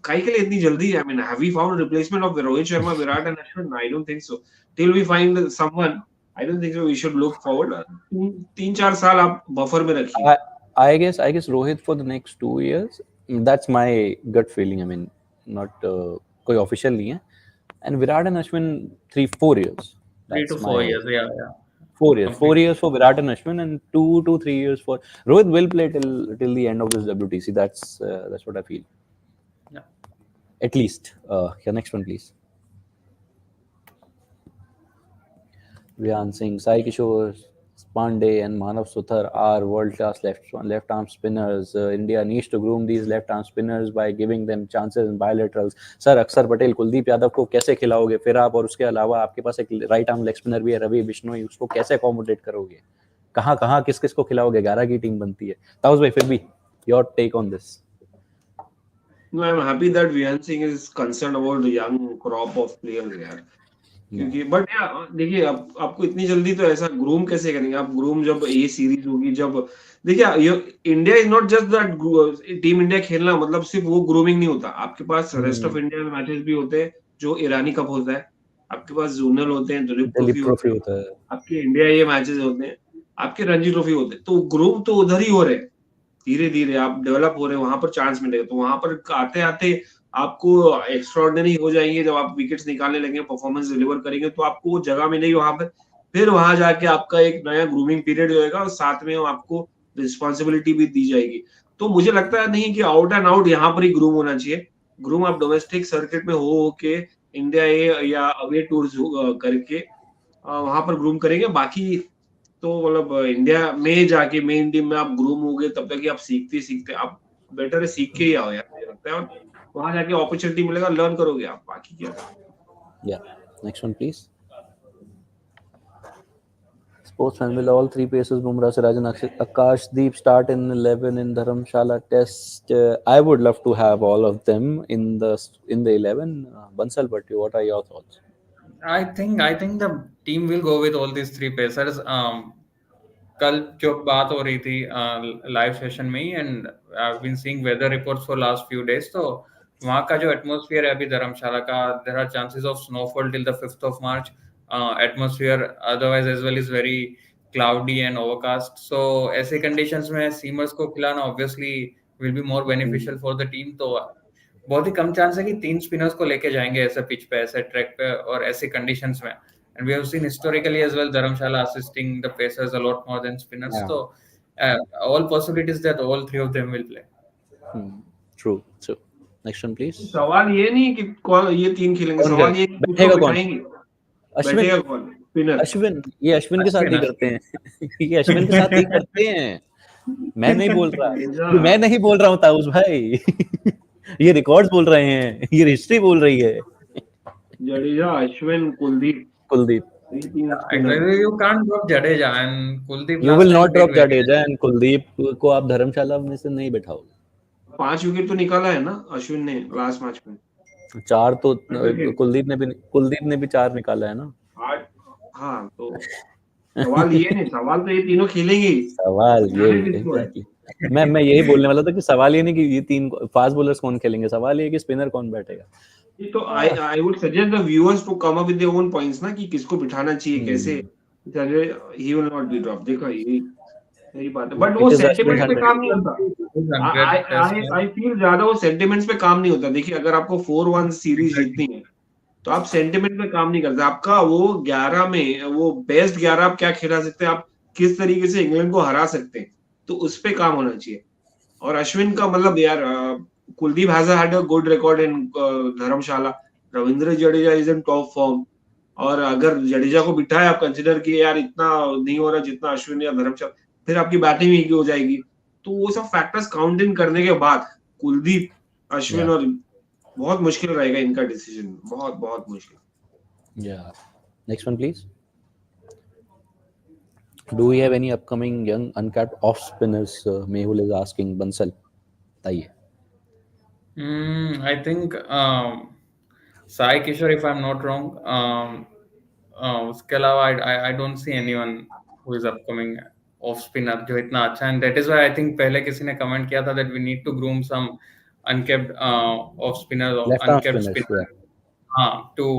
काई के लिए इतनी जल्दी? I mean have we found replacement of Rohit Sharma, Virat and Ashwin? I don't think so. Till we find someone, I don't think so we should look forward. 3-4 साल आप buffer में रखिए। I guess Rohit for the next 2 years. That's my gut feeling. I mean, not कोई official नहीं है. And Virat and Ashwin 3-4 years. 3 to 4 years, yeah. 4 years. 4 years for Virat and Ashwin, and 2 to 3 years for Rohit. Will play till the end of this WTC. That's what I feel. Yeah. At least. Yeah. Next one, please. Vyan Singh, Sai Kishore, Pandey, and Manav Suthar are world-class left-arm spinners. India needs to groom these left-arm spinners by giving them chances in bilaterals. Sir अक्षर पटेल, कुलदीप यादव को कैसे खिलाओगे फिर आप? और उसके अलावा आपके पास एक राइट आर्म लेग स्पिनर भी है, रवि बिश्नोई, उसको कैसे अकोमोडेट करोगे? कहाँ किस को खिलाओगे? 11 की टीम बनती है। ताउस भाई फिर भी your take on this? No, I'm happy that Vyan Singh is concerned about the young crop of players यार, क्योंकि बट देखिए आपको इतनी जल्दी तो ऐसा ग्रूम कैसे करेंगे आप? ग्रूम जब ये सीरीज होगी, जब देखिए India is not just that, team India खेलना मतलब सिर्फ वो ग्रूमिंग नहीं होता। आपके पास रेस्ट ऑफ इंडिया में मैचेस भी होते हैं, जो ईरानी कप होता है, आपके पास जोनल होते हैं, दिलीप ट्रॉफी होता है, आपके इंडिया ये मैचेस होते हैं, आपके रणजी ट्रॉफी होते हैं। तो ग्रूम तो उधर ही हो रहे हैं, धीरे धीरे आप डेवलप हो रहे हैं, वहां पर चांस मिलेगा। तो वहां पर आते आते आपको एक्स्ट्राऑर्डिनरी हो जाएंगे, जब आप विकेट्स निकालने लगेंगे, परफॉर्मेंस डिलीवर करेंगे, तो आपको वो जगह मिलेगी वहां पर। फिर वहां जाके आपका एक नया ग्रूमिंग पीरियड होएगा, और साथ में आपको रिस्पॉन्सिबिलिटी भी दी जाएगी। तो मुझे लगता है नहीं कि आउट एंड आउट यहाँ पर ही ग्रूम होना चाहिए। ग्रूम आप डोमेस्टिक सर्किट में हो के इंडिया ए या अवे टूर्स करके वहां पर ग्रूम करेंगे। बाकी तो मतलब इंडिया में जाके मेन टीम में आप ग्रूम हो गए तब तक कि आप सीखते आप बेटर है सीख के ही आओ यार, मुझे लगता है। और वहां जाके अपॉर्चुनिटी मिलेगा, लर्न करोगे आप, बाकी क्या। Yeah. Next one, please. Sportsman, will all three paces Bumrah, Siraj and Akashdeep start in 11 in Dharamshala Test? I would love to have all of them in the 11. Bansal Bhatti, what are your thoughts? I think the team will go with all these three pacers. कल जो बात हो रही थी live session में ही, and I been seeing weather reports for last few days, तो वहाँ का जो एटमॉस्फेयर है अभी धर्मशाला का, there are chances of snowfall till the 5th of March. Atmosphere otherwise as well is very cloudy and overcast, so ऐसे conditions में seamers को खिलाना obviously will be more beneficial for the team. तो बहुत ही कम chance है कि 3 spinners को लेके जाएंगे ऐसे पिच पे, ऐसे ट्रैक पे और ऐसे कंडीशंस में। And we have seen historically as well Dharamshala assisting the pacers a lot more than spinners. Yeah. So all possibilities that all three of them will play. True. So next one, please. सवाल ये नहीं कि कौन ये 3 खेलेंगे, सवाल ये बैठेगा कौन? बैठेगा कौन? स्पिनर। अश्विन। ये अश्विन के साथ ही करते हैं। ये अश्विन के साथ ही करते हैं। मैं नहीं बोल रहा, मैं नहीं बोल रहा हूँ ताऊस भाई। ये रिकॉर्ड्स बोल रहे हैं, ये हिस्ट्री बोल रही है। Jadeja, Ashwin, Kuldeep. Exactly, you can't drop Jadeja and Kuldeep. You will not drop Jadeja and Kuldeep को आप धर्मशाला में से नहीं बैठाओगे। 5 विकेट तो निकाला है ना अश्विन ने लास्ट मैच में। 4 तो कुलदीप ने भी 4 निकाला है ना। हाँ, तो सवाल ये नहीं, सवाल तो ये तीनों खेलेंगे। सवाल ये मैं यही बोलने वाला था कि सवाल ये नहीं कि ये 3 फास्ट बॉलर्स कौन खेलेंगे, सवाल ये कि स्पिनर कौन बैठेगा। तो I would suggest the viewers to come up with their own points ना कि किसको बिठाना चाहिए, कैसे। He will not be dropped। देखो यही बात है, बट वो सेंटिमेंट्स पे काम नहीं होता। I feel ज्यादा वो सेंटिमेंट्स पे काम नहीं होता। देखिए अगर आपको 4-1 सीरीज जीतनी है तो आप सेंटिमेंट पे काम नहीं करते। आपका वो 11 में वो बेस्ट 11 आप क्या खिला सकते हैं, आप किस तरीके से इंग्लैंड को हरा सकते हैं, तो उस पे काम होना चाहिए। और अश्विन का मतलब यार Kuldeep has had a good record in Dharamshala, Ravindra Jadeja is in top form, और अगर जडेजा को बिठाए आप कंसीडर किए यार इतना नहीं हो रहा जितना अश्विन या धर्मशाला, फिर आपकी बैटिंग ही हो जाएगी। तो वो सब फैक्टर्स काउंट इन करने के बाद कुलदीप, अश्विन और बहुत मुश्किल रहेगा इनका डिसीजन, बहुत बहुत मुश्किल। Yeah. Next one, please. Do we have any upcoming young uncapped off spinners? Mehul is asking. Bansal, बताइए। I think Sai Kishore, if I'm not wrong. उसके अलावा I don't see anyone who is upcoming off spinner जो इतना अच्छा, and that is why I think पहले किसी ने comment किया था that we need to groom some uncapped off spinners or uncapped spinners, to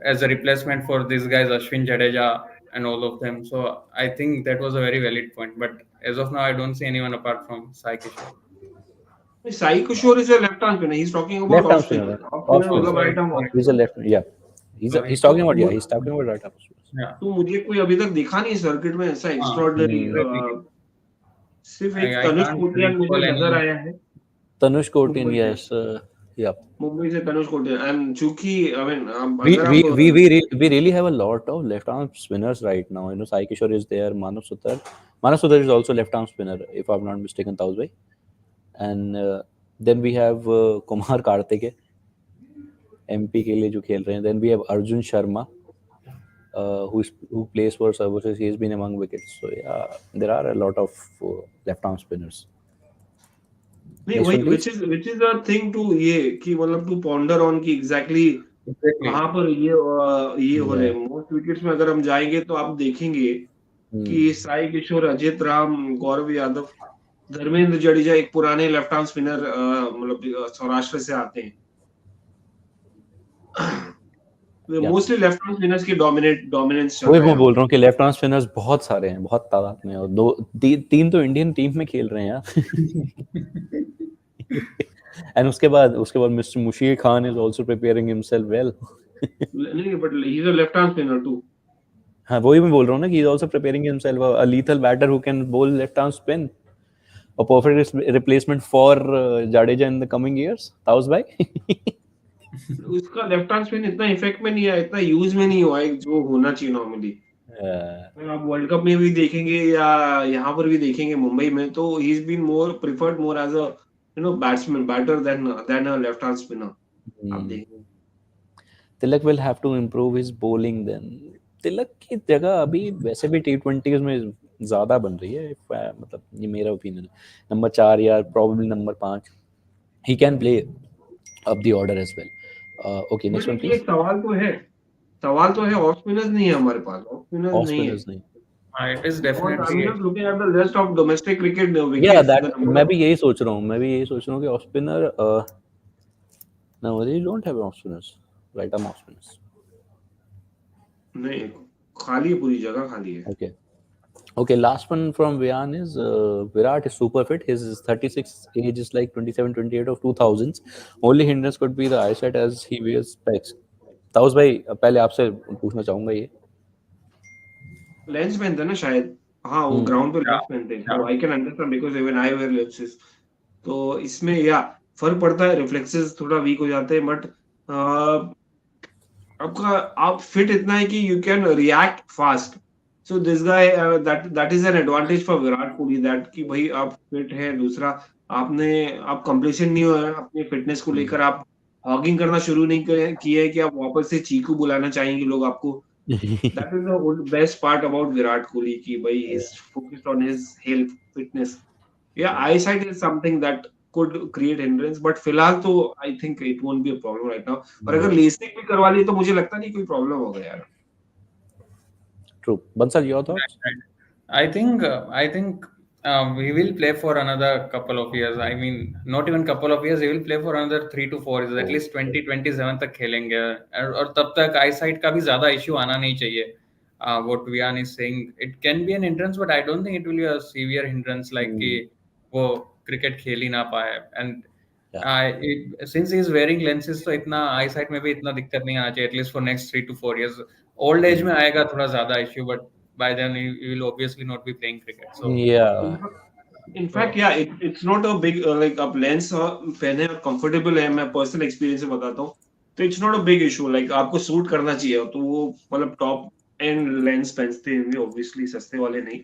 as a replacement for these guys Ashwin, Jadeja and all of them. So I think that was a very valid point, but as of now I don't see anyone apart from Sai Kishore. Sai Kishore is a left arm spinner. He's talking about off spinner. Right arm. He's a left. Yeah. He's talking about right arm. Yeah. तो मुझे कोई अभी तक दिखा नहीं circuit में ऐसा extraordinary. सिर्फ एक तनुष कोटियान मुझे नजर आया है। तनुष कोटियान, yes. Yeah. मुंबई से तनुष कोटियान, and चूंकि I mean we really have a lot of left arm spinners right now. You know, Sai Kishore is there, Manav Sutar is also left arm spinner if I'm not mistaken, Tausbhai. And then we have Kumar Karthike, MP के लिए जो खेल रहे हैं। Then we have Arjun Sharma, who plays for services. He's been among wickets. So yeah, there are a lot of left arm spinners. which is a thing to ये कि मतलब to ponder on कि exactly कहाँ पर ये हो रहे हैं। Most wickets में अगर हम जाएंगे तो आप देखेंगे कि साई किशोर, अजित राम, गौरव यादव, धर्मेंद्र जडेजा एक पुराने लेफ्ट आर्म स्पिनर मतलब सौराष्ट्र से आते हैं। मोस्टली लेफ्ट आर्म स्पिनर्स की डोमिनेंस वही मैं बोल रहा हूँ कि लेफ्ट आर्म स्पिनर्स बहुत सारे हैं, बहुत तादाद में, और 3 तो इंडियन टीम में खेल रहे हैं यार। एंड उसके बाद mister Musheer Khan is also preparing himself well. नहीं, but he is a left arm spinner too. हाँ, वही मैं बोल रहा हूँ ना कि he is also preparing himself a lethal batter who can bowl left arm spin. A perfect replacement for Jadeja in the coming years, Taus bhai. उसका left hand spin इतना इफेक्ट में नहीं आया, इतना यूज में नहीं हुआ है जो होना चाहिए नॉर्मली। आप वर्ल्ड कप में भी देखेंगे या यहाँ पर भी देखेंगे मुंबई में, तो he is been more preferred more as a batsman batter than a left hand spinner. आप देखेंगे तिलक will have to improve his bowling then. तिलक की जगह अभी वैसे भी T20s में ज्यादा बन रही है, मतलब ये मेरा ओपिनियन है। नंबर 4 या probably number 5 he can play up the order as well. Okay, next one ये please. सवाल तो है ऑफ स्पिनर्स नहीं है हमारे पास, ऑफ स्पिनर्स Off नहीं है। spinners नहीं। It is Because I'm definitely. just looking at the list of domestic cricket Yeah, wickets, the that number मैं of भी यही सोच रहा हूँ कि off spinner no, they don't have off spinners, right arm off spinners. नहीं, खाली है, पूरी जगह खाली है। Okay, last one from Vian is Virat is super fit. His 36 age is like 27, 28 of 2000s. Only hindrance could be the eyesight as he wears specs. Taus भाई पहले आपसे पूछना चाहूंगा ये। लेंस पहनते हैं ना शायद, हाँ वो ग्राउंड पे लेंस पहनते हैं, तो I can understand because even I wear lenses. तो इसमें या फर्क पड़ता है, रिफ्लेक्सेस थोड़ा वीक हो जाते हैं, बट आपका आप फिट इतना है कि you can react fast. So this guy that is an advantage for Virat Kohli, that कि भाई आप फिट है। दूसरा आप कंप्लीशन नहीं हुआ है अपनी फिटनेस को लेकर, आप हॉगिंग करना शुरू नहीं किया है कि आप वापस से चीकू बुलाना चाहेंगे लोग आपको। That is the best part about Virat Kohli कि भाई he's focused on his health, fitness. Yeah, eyesight is something that could create hindrance, but फिलहाल तो I think it won't be a problem right now. और अगर LASIK भी करवा ली तो मुझे लगता नहीं कोई प्रॉब्लम होगा यार। True. Bansal, your thoughts? I think he will play for another couple of years. I mean, not even couple of years. He will play for another 3 to 4 years. At least 2027 तक खेलेंगे, और तब तक eyesight का भी ज्यादा issue आना नहीं चाहिए. What Vian is saying, it can be an hindrance, but I don't think it will be a severe hindrance like कि वो cricket खेल ही ना पाए. And since he is wearing lenses, तो इतना eyesight में भी इतना दिक्कत नहीं आना चाहिए. At least for next 3 to 4 years. Old age में आएगा थोड़ा ज्यादा issue, but by then he will obviously not be playing cricket. So Yeah. In fact, yeah, it's not a big like अब लेंस पहने और कंफर्टेबल है, मैं personal experience से बताता हूँ, तो it's not a big issue. Like आपको सूट करना चाहिए, तो वो मतलब टॉप एंड लेंस पहनते हैं ऑब्वियसली, सस्ते वाले नहीं।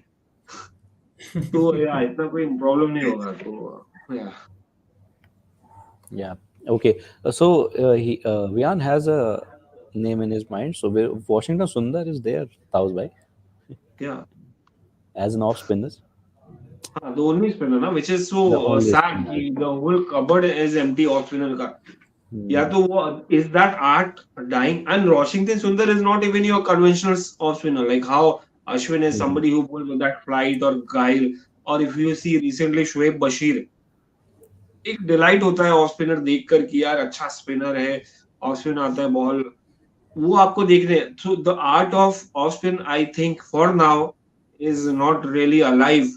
तो या इतना कोई प्रॉब्लम नहीं होगा। तो Yeah. Okay. So Vian has a name in his mind. So Washington Sundar is there, Taus bhai, yeah, as an off spinner. the only spinner ना, which is so The only sad spinner. कि the whole cupboard is empty off spinner का। या तो वो is that art dying, and Washington Sundar is not even your conventional off spinner like how Ashwin is somebody who bowls with that flight or guile, or if you see recently Shoaib Bashir, एक delight होता है off spinner देखकर कि यार अच्छा spinner है, off spin आता है बॉल, वो आपको देखने। So the art of of spin I think for now is not really alive.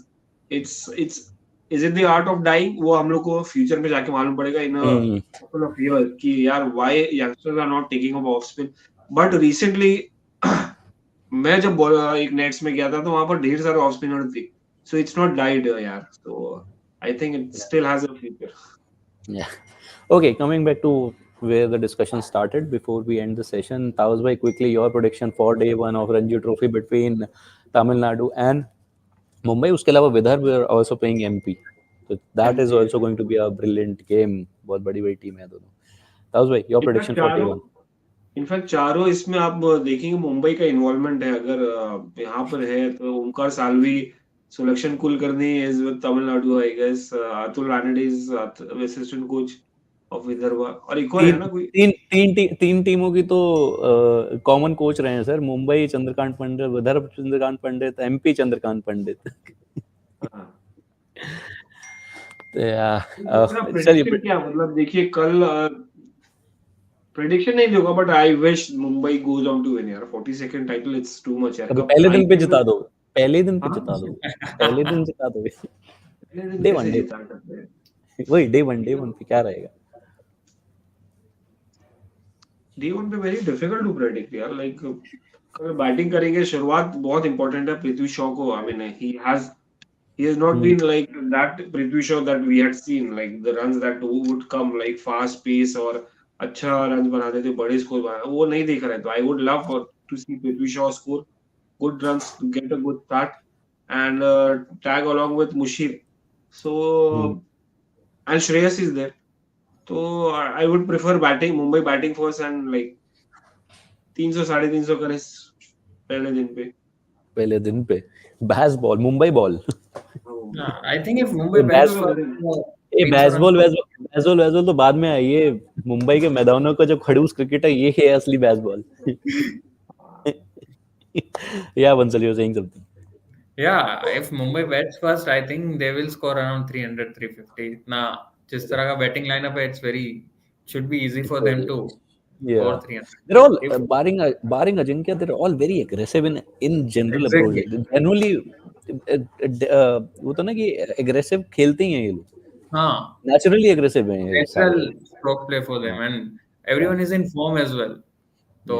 It's is it the art of dying, वो हम लोग को फ्यूचर में जाके मालूम पड़ेगा in a couple of years कि यार why youngsters are not taking up of spin. But recently मैं जब एक नेट्स में गया था तो वहां पर ढेर सारे ऑफ स्पिनर थे, सो इट्स नॉट डाइड यार। सो I think it still has a future. Yeah. Okay, coming back to where the discussion started before we end the session, Taus bhai, quickly your prediction for day 1 of Ranji Trophy between Tamil Nadu and Mumbai. उसके अलावा Vidarbha are also playing MP. So that is also going to be a brilliant game. बहुत बड़ी team है दोनों। Taus bhai, your prediction for day 1? In fact चारों इसमें आप देखेंगे मुंबई का इन्वॉल्वमेंट है। अगर यहाँ पर है तो Omkar Salvi, Selection Kulkarni is with Tamil Nadu, I guess. Atul Ranade is assistant coach of Vidarbha. और एक और है ना कोई तीन टीमों की तो कॉमन कोच रहे हैं sir. Mumbai Chandrakant Pandit, Vidarbha Chandrakant Pandit, MP Chandrakant Pandit. Prediction क्या मतलब, देखिए कल प्रेडिक्शन नहीं दूंगा, but I wish Mumbai goes on to win यार। 42nd title, it's too much यार। पहले दिन पे जिता दो, पहले दिन पे जिता दो, पहले दिन जिता दो। डे वन पे क्या रहेगा? डे वन पे वेरी डिफिकल्ट टू प्रेडिक्ट यार। लाइक बैटिंग करेंगे, शुरुआत बहुत इंपॉर्टेंट है पृथ्वी शॉ को। I mean he has He has not been like that Prithvi Shaw that we had seen, like the runs that would come like fast pace और अच्छा runs बनाते थे, बड़े स्कोर बनाते, वो नहीं देख रहे. तो I would love to see Prithvi Shaw score good runs to get a good start and tag along with Mushir. So and Shreyas is there. So I would prefer Mumbai batting first and like 300 350 करें पहले दिन पे. पहले दिन पे Bazball, Mumbai ball. I think if Mumbai bats Bazball तो बाद में आई. ये मुंबई के मैदानों का जो खड़ूस क्रिकेट है, ये है असली Bazball. Yeah, Bansal, you're saying something. Yeah, if Mumbai bats first, I think they will score around 300, 350. Now, जिस तरह का बैटिंग लाइनअप है, should be easy for them to score 300. They're all barring Ajinkya, they're all very aggressive in general Exactly. approach. Generally, वो तो ना कि aggressive खेलते ही हैं ये लोग. हाँ. Naturally aggressive हैं. Natural stroke play for them, and everyone is in form as well. So,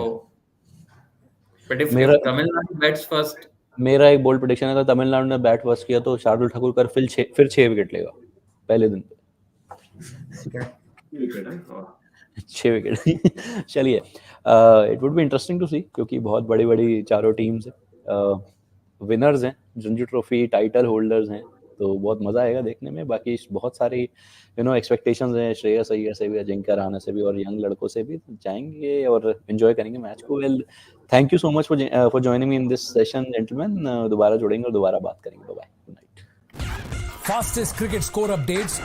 but if Tamil Nadu bats first, मेरा एक बोल्ड प्रेडिक्शन है, अगर तमिलनाडु ने बैट फर्स्ट किया तो शार्दुल ठाकुर कर फिर 6 विकेट लेगा पहले दिन पे. 6 विकेट. चलिए, it would be interesting to see, क्योंकि बहुत बड़ी बड़ी चारों टीम्स हैं, विनर्स हैं, रणजी ट्रॉफी टाइटल होल्डर्स हैं, तो बहुत मजा आएगा देखने में. बाकी बहुत सारी एक्सपेक्टेशंस हैं, श्रेयस अय्यर से भी, अजिंक्य रहाणे से भी और यंग लड़कों से भी. जाएंगे और एंजॉय करेंगे मैच को. Well, thank you so much for joining me in this session gentleman. दोबारा जुड़ेंगे और दोबारा बात करेंगे. Bye, good night. Fastest cricket score updates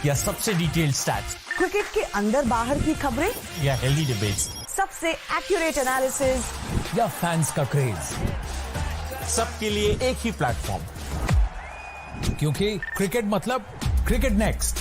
या सबसे डिटेल्ड स्टैट्स, क्रिकेट के अंदर बाहर की खबरें या हेल्दी डिबेट्स, सबसे एक्यूरेट एनालिसिस या फैंस का क्रेज, सबके लिए एक ही प्लेटफॉर्म, क्योंकि क्रिकेट मतलब क्रिकेट नेक्स्ट.